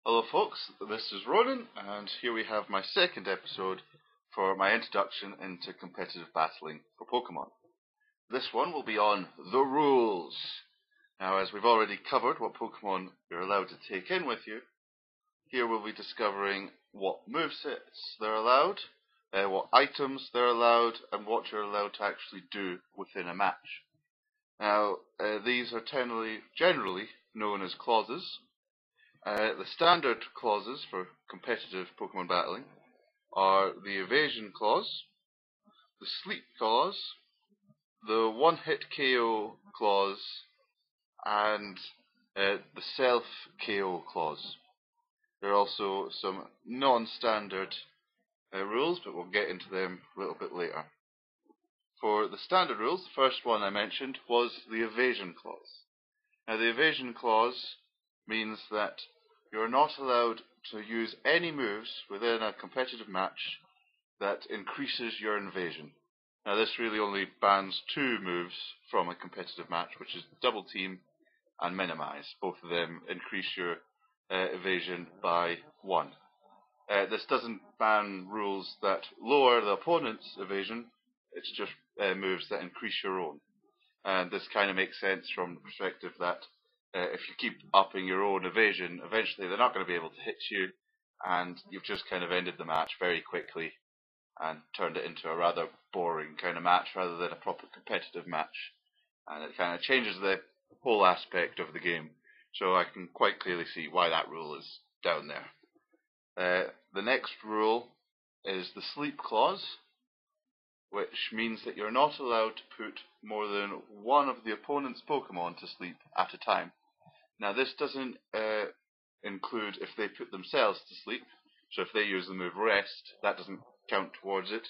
Hello folks, this is Ronan, and here we have my second episode for my introduction into competitive battling for Pokemon. This one will be on the rules. Now, as we've already covered what Pokemon you're allowed to take in with you, here we'll be discovering what movesets they're allowed, what items they're allowed, and what you're allowed to actually do within a match. Now, these are generally known as clauses. The standard clauses for competitive Pokemon battling are the evasion clause, the sleep clause, the one-hit KO clause, and the self-KO clause. There are also some non-standard rules, but we'll get into them a little bit later. For the standard rules, the first one I mentioned was the evasion clause. Now, the evasion clause means that you're not allowed to use any moves within a competitive match that increases your evasion. Now, this really only bans two moves from a competitive match, which is Double Team and Minimize. Both of them increase your evasion by 1. This doesn't ban rules that lower the opponent's evasion, it's just moves that increase your own. And this kind of makes sense from the perspective that if you keep upping your own evasion, eventually they're not going to be able to hit you, and you've just kind of ended the match very quickly and turned it into a rather boring kind of match rather than a proper competitive match. And it kind of changes the whole aspect of the game. So I can quite clearly see why that rule is down there. The next rule is the sleep clause, which means that you're not allowed to put more than one of the opponent's Pokemon to sleep at a time. Now, this doesn't include if they put themselves to sleep. So if they use the move Rest, that doesn't count towards it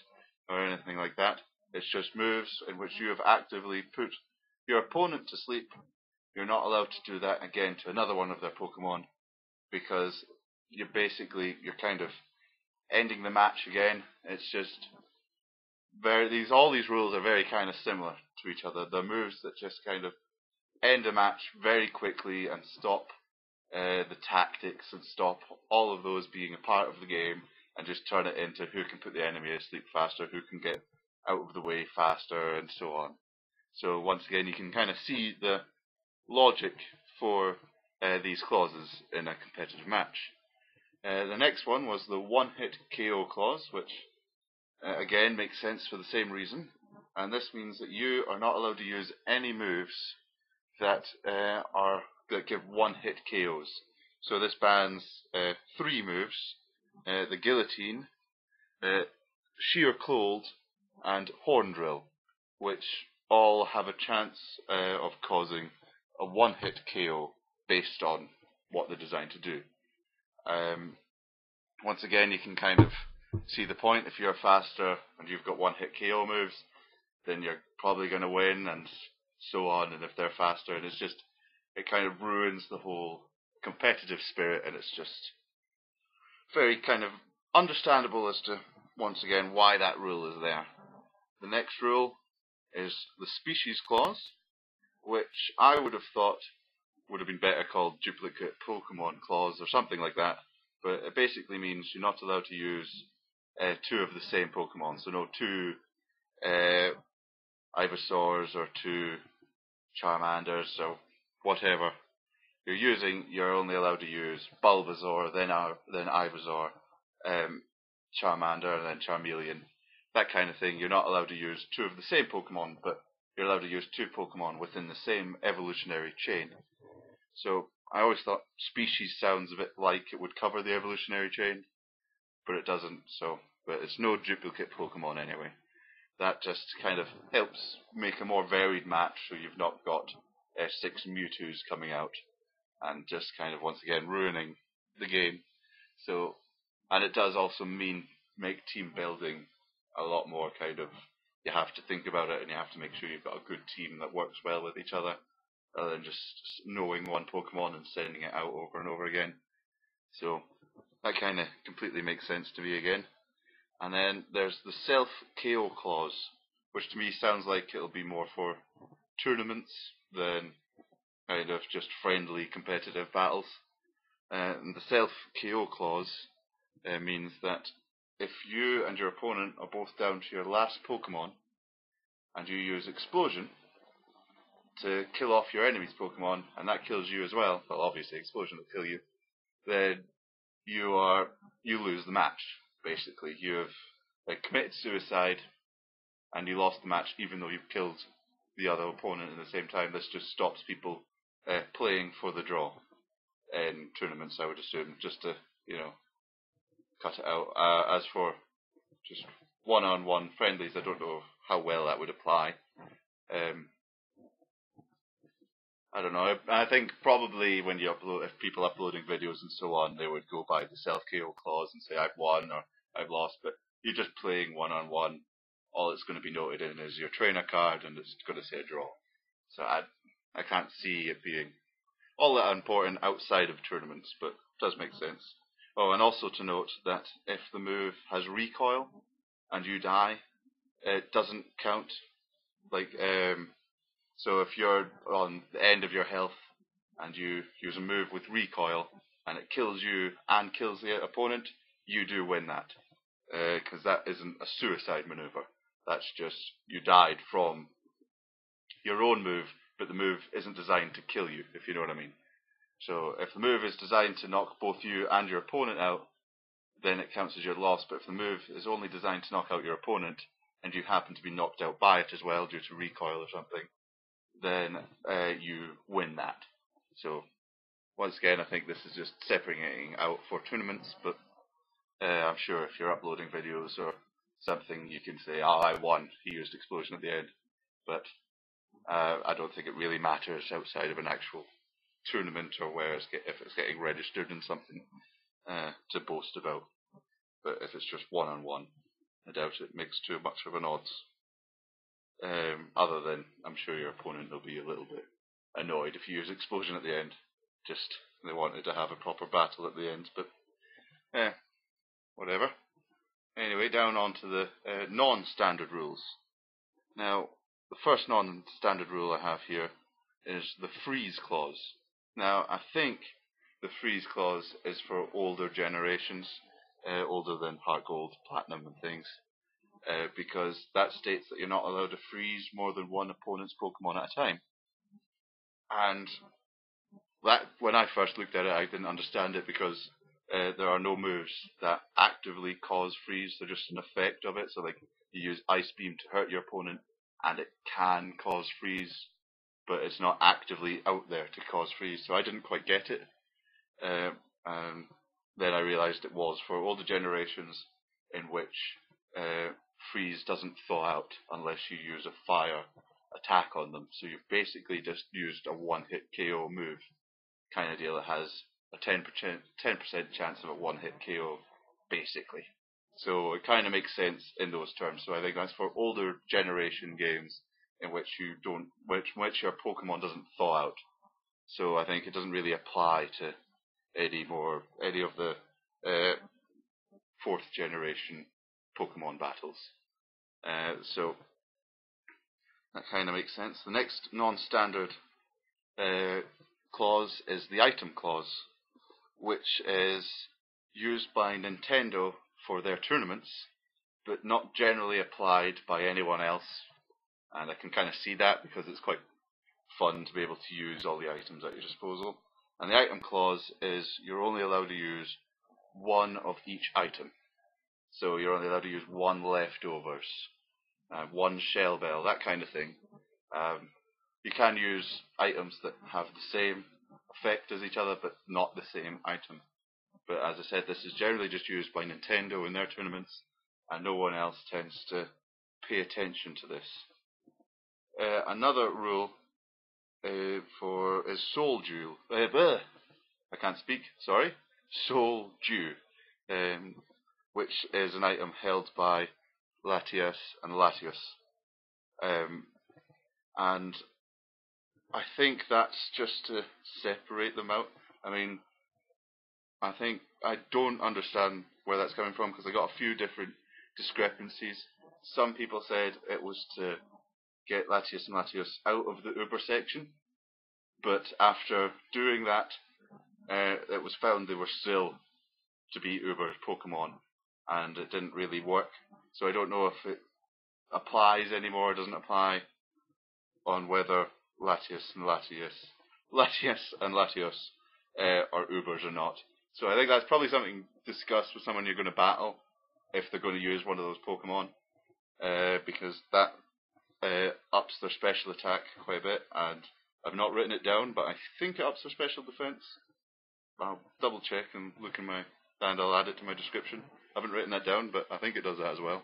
or anything like that. It's just moves in which you have actively put your opponent to sleep. You're not allowed to do that again to another one of their Pokemon, because you're kind of ending the match again. It's just all these rules are very kind of similar to each other. They're moves that just kind of end a match very quickly and stop the tactics and stop all of those being a part of the game, and just turn it into who can put the enemy to sleep faster, who can get out of the way faster, and so on. So once again, you can kind of see the logic for these clauses in a competitive match. The next one was the one-hit KO clause, which again makes sense for the same reason, and this means that you are not allowed to use any moves that give one-hit KOs. So this bans 3 moves: the Guillotine, Sheer Cold, and Horn Drill, which all have a chance of causing a one-hit KO based on what they're designed to do. Once again, you can kind of see the point. If you're faster and you've got one-hit KO moves, then you're probably going to win, and so on. And if they're faster, and it kind of ruins the whole competitive spirit, and it's just very kind of understandable as to, once again, why that rule is there. The next rule is the species clause, which I would have thought would have been better called duplicate Pokemon clause or something like that, but it basically means you're not allowed to use 2 of the same Pokemon. So no 2 Ivysaurs or 2 Charmanders or whatever you're using. You're only allowed to use Bulbasaur, then Ivysaur, Charmander, and then Charmeleon. That kind of thing. You're not allowed to use 2 of the same Pokemon, but you're allowed to use 2 Pokemon within the same evolutionary chain. So I always thought species sounds a bit like it would cover the evolutionary chain, but it doesn't. But it's no duplicate Pokemon anyway. That just kind of helps make a more varied match, so you've not got 6 Mewtwo's coming out and just kind of once again ruining the game. So, and it does also make team building a lot more kind of, you have to think about it and you have to make sure you've got a good team that works well with each other, rather than just knowing one Pokemon and sending it out over and over again. So that kind of completely makes sense to me again. And then there's the self-KO clause, which to me sounds like it'll be more for tournaments than kind of just friendly competitive battles. And the self-KO clause means that if you and your opponent are both down to your last Pokemon, and you use Explosion to kill off your enemy's Pokemon, and that kills you as well, well obviously Explosion will kill you, then you lose the match, basically. You have committed suicide, and you lost the match even though you've killed the other opponent at the same time. This just stops people playing for the draw in tournaments, I would assume, just to, cut it out. As for just one-on-one friendlies, I don't know how well that would apply. I don't know. I think probably when you upload, if people uploading videos and so on, they would go by the self-KO clause and say I've won or I've lost. But you're just playing one-on-one. All it's going to be noted in is your trainer card, and it's going to say a draw. So I can't see it being all that important outside of tournaments, but it does make sense. Oh, and also to note that if the move has recoil and you die, it doesn't count. So if you're on the end of your health and you use a move with recoil and it kills you and kills the opponent, you do win that, because that isn't a suicide maneuver. That's just you died from your own move, but the move isn't designed to kill you, if you know what I mean. So if the move is designed to knock both you and your opponent out, then it counts as your loss. But if the move is only designed to knock out your opponent, and you happen to be knocked out by it as well due to recoil or something, then you win that. So once again, I think this is just separating out for tournaments, but I'm sure if you're uploading videos or something, you can say, oh, I won, he used Explosion at the end. But I don't think it really matters outside of an actual tournament or if it's getting registered in something to boast about. But if it's just one-on-one, I doubt it makes too much of an odds. Other than, I'm sure your opponent will be a little bit annoyed if you use Explosion at the end. Just, they wanted to have a proper battle at the end, but whatever. Anyway, down onto the non-standard rules. Now, the first non-standard rule I have here is the freeze clause. Now, I think the freeze clause is for older generations, older than Heart Gold, Platinum and things, because that states that you're not allowed to freeze more than one opponent's Pokemon at a time. And that, when I first looked at it, I didn't understand it because there are no moves that actively cause freeze. They're just an effect of it. So like you use Ice Beam to hurt your opponent and it can cause freeze, but it's not actively out there to cause freeze. So I didn't quite get it. And then I realized it was for older generations in which freeze doesn't thaw out unless you use a fire attack on them. So you've basically just used a one-hit KO move kind of deal that has a 10% chance of a one-hit KO, basically. So it kind of makes sense in those terms. So I think that's for older generation games in which which your Pokemon doesn't thaw out. So I think it doesn't really apply to any of the fourth generation Pokemon battles. So that kind of makes sense. The next non-standard clause is the item clause, which is used by Nintendo for their tournaments, but not generally applied by anyone else. And I can kind of see that because it's quite fun to be able to use all the items at your disposal. And the item clause is you're only allowed to use one of each item. So you're only allowed to use one leftovers, one shell bell, that kind of thing. You can use items that have the same effect as each other, but not the same item. But as I said, this is generally just used by Nintendo in their tournaments, and no one else tends to pay attention to this. Another rule is Soul Dew. I can't speak, sorry. Soul Dew, which is an item held by Latias and Latios. And I think that's just to separate them out. I mean, I don't understand where that's coming from because I got a few different discrepancies. Some people said it was to get Latias and Latios out of the Uber section, but after doing that, it was found they were still to be Uber's Pokemon, and it didn't really work. So I don't know if it applies anymore or doesn't apply on whether Latias and Latios are Ubers or not. So I think that's probably something discussed with someone you're going to battle if they're going to use one of those Pokemon, because that ups their special attack quite a bit, and I've not written it down, but I think it ups their special defense. I'll double check and look in and I'll add it to my description. I haven't written that down, but I think it does that as well.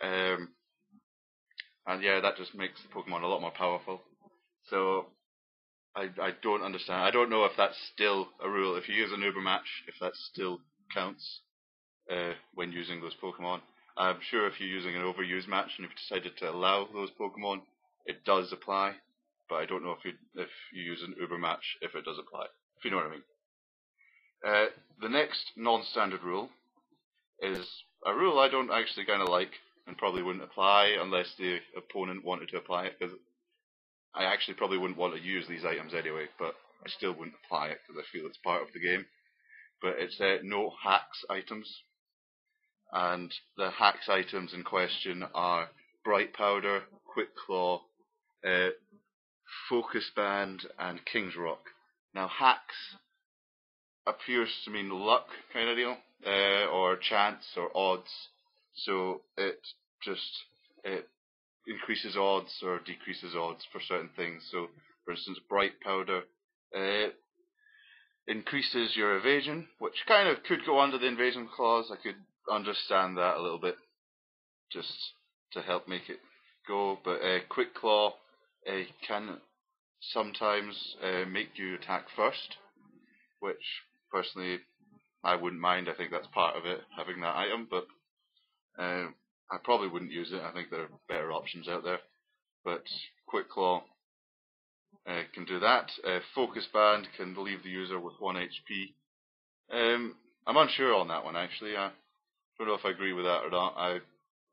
And yeah, that just makes the Pokemon a lot more powerful. So I don't understand. I don't know if that's still a rule. If you use an Uber match, if that still counts when using those Pokemon. I'm sure if you're using an overused match and you've decided to allow those Pokemon, it does apply. But I don't know if you use an Uber match, if it does apply. If you know what I mean. The next non-standard rule is a rule I don't actually kind of like and probably wouldn't apply unless the opponent wanted to apply it, because I actually probably wouldn't want to use these items anyway, but I still wouldn't apply it because I feel it's part of the game. But it's no hacks items, and the hacks items in question are Bright Powder, Quick Claw, Focus Band, and King's Rock. Now hacks appears to mean luck kind of deal, or chance or odds. So it increases odds or decreases odds for certain things. So for instance, Bright Powder increases your evasion, which kind of could go under the invasion clause. I could understand that a little bit, just to help make it go. But Quick Claw can sometimes make you attack first, which personally I wouldn't mind. I think that's part of it, having that item, but I probably wouldn't use it. I think there are better options out there. But Quick Claw can do that. Focus Band can leave the user with 1 HP. I'm unsure on that one actually. I don't know if I agree with that or not.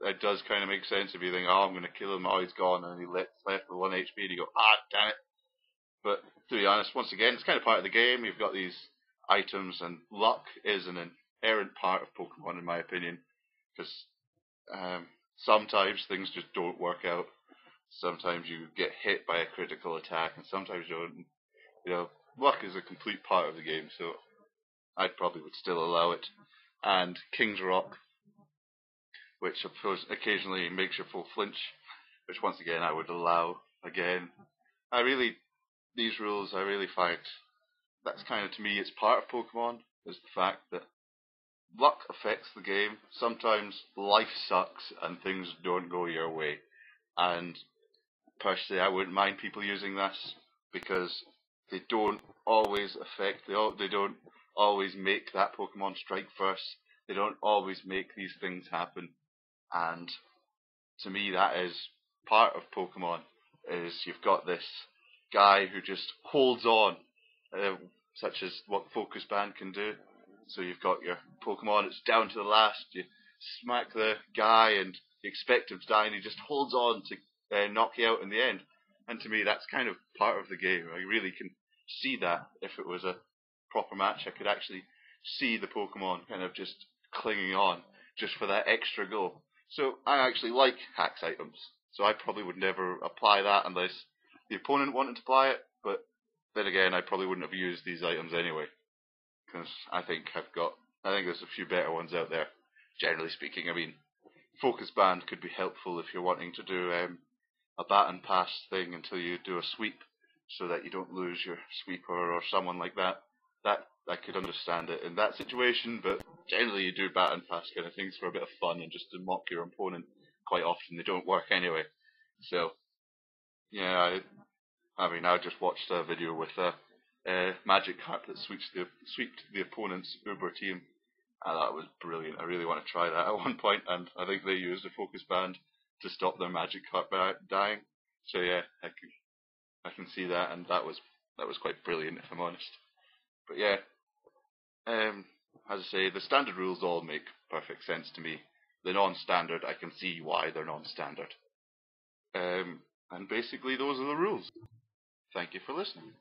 It does kind of make sense if you think, oh, I'm going to kill him, oh, he's gone, and he left with 1 HP, and you go, ah, damn it. But to be honest, once again, it's kind of part of the game. You've got these items, and luck is an inherent part of Pokemon, in my opinion, because sometimes things just don't work out. Sometimes you get hit by a critical attack, and sometimes you don't. You know, luck is a complete part of the game, so I probably would still allow it. And King's Rock, which of course occasionally makes your full flinch, which once again I would allow. Again, these rules I really find that's kind of, to me, it's part of Pokemon, is the fact that luck affects the game. Sometimes life sucks and things don't go your way, and personally I wouldn't mind people using this because they don't always affect, they don't always make that Pokemon strike first, they don't always make these things happen, and to me that is part of Pokemon, is you've got this guy who just holds on, such as what Focus Band can do. So you've got your Pokemon, it's down to the last, you smack the guy and you expect him to die and he just holds on to knock you out in the end. And to me that's kind of part of the game. I really can see that. If it was a proper match, I could actually see the Pokemon kind of just clinging on just for that extra go. So I actually like hacks items. So I probably would never apply that unless the opponent wanted to apply it, but then again I probably wouldn't have used these items anyway, because I think there's a few better ones out there, generally speaking. I mean, Focus Band could be helpful if you're wanting to do a bat and pass thing until you do a sweep, so that you don't lose your sweeper or someone like that. That I could understand it in that situation, but generally you do bat and pass kind of things for a bit of fun and just to mock your opponent. Quite often they don't work anyway. So yeah, I just watched a video with a Magikarp that sweeped the opponent's Uber team, and that was brilliant. I really want to try that at one point, and I think they used a Focus Band to stop their Magikarp dying. So yeah, I can see that, and that was quite brilliant, if I'm honest. But yeah, as I say, the standard rules all make perfect sense to me. The non-standard, I can see why they're non-standard. And basically those are the rules. Thank you for listening.